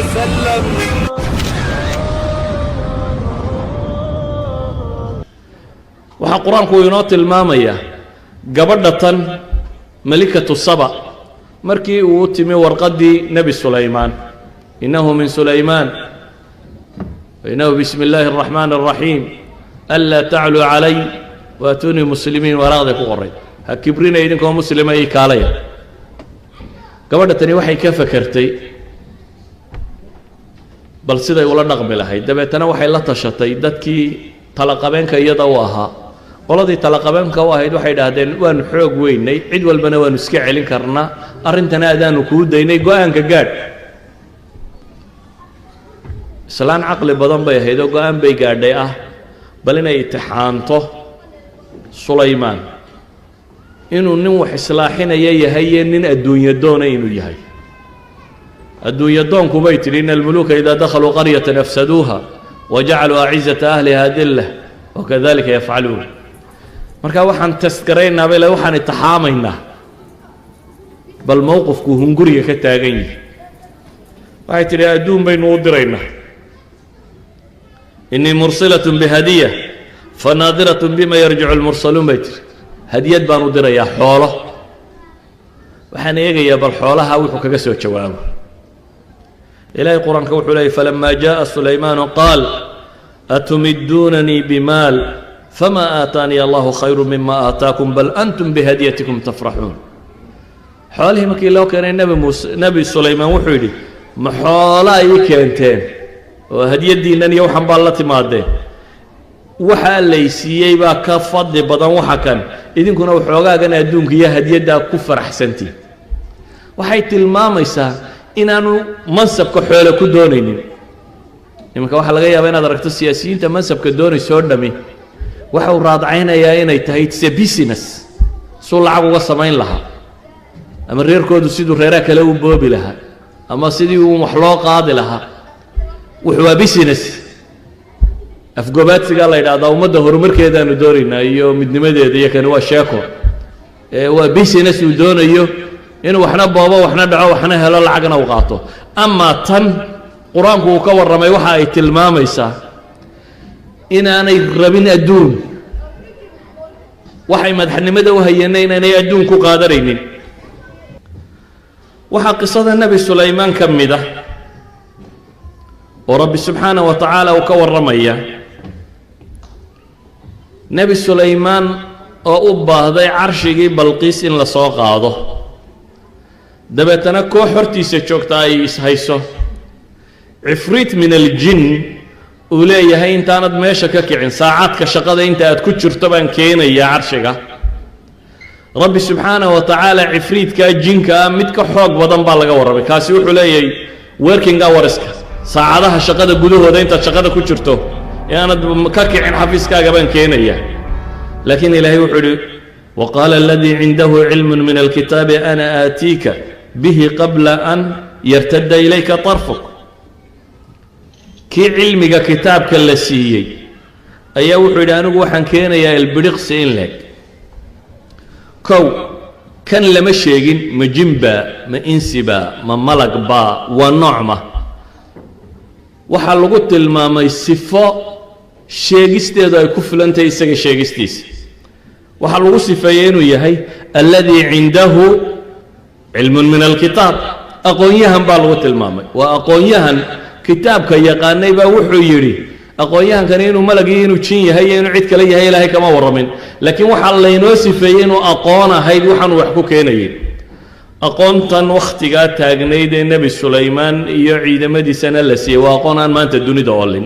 وسلم. waxaa qur-aanku inoo tilmaamaya gabadhatan malikatu saba markii uu timi warqadii nebi sulaymaan innahu min sulaymaan innahu bismi illaahi araxmaani araxiim anlaa tacluu calay waatunii muslimiin waraaqday ku qoray ha kibrina idinkoo muslima ii kaalaya gabadhatani waxay ka fakertay bal siday ula dhaqmi lahayd dabeetana waxay la tashatay dadkii talaqabeenka iyada u ahaa qoladii talaqabeenka u ahayd waxay dhahdeen waanu xoog weynay cid walbana waanu iska celin karnaa arrintana adaanu kuu daynay go-aanka gaadh islaan caqli badan bay ahayd oo go-aan bay gaadhay ah bal inay itixaanto sulaymaan inuu nin wax islaaxinaya yahay iyo nin adduunyo doona inuu yahay adduunyo doonku bay tidhi ina almuluuka idaa dakhaluu qaryatan afsaduuha wajacaluu acizata ahliha dillah wakadalika yafcaluun marka waxaan tasgaraynaa bay le waxaan itixaamaynaa bal mowqifkuu hunguriga ka taagan yahay waxay tidhi adduun baynu u diraynaa innii mursilatun bihadiya fanaadiratun bima yarjicu lmursaluun bay tihi hadiyad baan u dirayaa xoolo waxaan eegayaa bal xoolaha wuxuu kaga soo jawaabo ilaahay qur-aanka wuxuu leeyay falamaa jaءa sulaymaanu qaal atumidunanii bimaal fama aataaniya allahu khayru mima aataakum bal antum bihadiyatikum tafraxuun xoolihii markii loo keenay nebi sulaymaan wuxuu yidhi ma xoolaa ii keenteen oo hadiyaddiinnan iyo waxan baa la timaadeen waxaa laysiiyey baa ka fadli badan waxa kan idinkuna waxoogaagan adduunka iyo hadiyaddaa ku faraxsantiin waxay tilmaamaysaa inaanu mansabka xoole ku doonaynin iminka waxaa laga yaabaa inaad aragto siyaasiyiinta mansabka doonaysa oo dhami waxa uu raadcaynayaa inay tahay it's a business suu lacag uga samayn lahaa ama reerkoodu siduu reeraha kale u boobi lahaa ama sidii uu wax loo qaadi lahaa wuxuu waa business afgobaadsigaa la yidhaahdaa ummadda horumarkeedaanu doonaynaa iyo midnimadeeda iyo kani waa sheeko waa business uu doonayo inuu waxna boobo waxna dhaco waxna helo lacagna u qaato amaa tan qur-aanku uu ka warramay waxa ay tilmaamaysaa inaanay rabin adduun waxay madaxnimada u hayeenna inaanay adduun ku qaadanaynin waxaa qisada nebi sulaymaan ka mid ah oo rabbi subxaanaه wa tacaala uu ka warramaya nebi sulaymaan oo u baahday carshigii balqiis in la soo qaado dabeetana koox hortiisa joogta ay ishayso cifriit min aljin uu leeyahay intaanad meesha ka kicin saacadka shaqada inta aad ku jirto baan keenayaa carshiga rabbi subxaanaه wa tacaala cifriidkaa jinka ah mid ka xoog badan baa laga warramay kaasi wuxuu leeyahay working hourska saacadaha shaqada gudahooda intaad shaqada ku jirto ee aanad ka kicin xafiiskaaga baan keenaya laakiin ilaahay wuxuu yidhi waqaala aladii cindahu cilmu min alkitaabi ana aatiika bihi qabla an yartadda ilayka طarfuk kii cilmiga kitaabka la siiyey ayaa wuxuu yidhi anigu waxaan keenayaa ilbidhiqsi in leeg kow kan lama sheegin ma jinba ma insiba ma malagba waa noocma waxaa lagu tilmaamay sifo sheegisteedu ay ku filantahay isaga sheegistiisa waxaa lagu sifeeyey inuu yahay alladii cindahu cilmun min alkitaab aqoon-yahan baa lagu tilmaamay waa aqoon-yahan kitaabka yaqaanay baa wuxuu yidhi aqoon-yahankani inuu malagii inuu jin yahay iyo inuu cid kale yahay ilaahay kama warramin laakiin waxaa laynoo sifeeyey inuu aqoon ahayd waxaanu wax ku keenayay aqoontan wakhtigaa taagnayd ee nebi sulaymaan iyo ciidamadiisana la siiyey waa aqoon aan maanta dunida oolin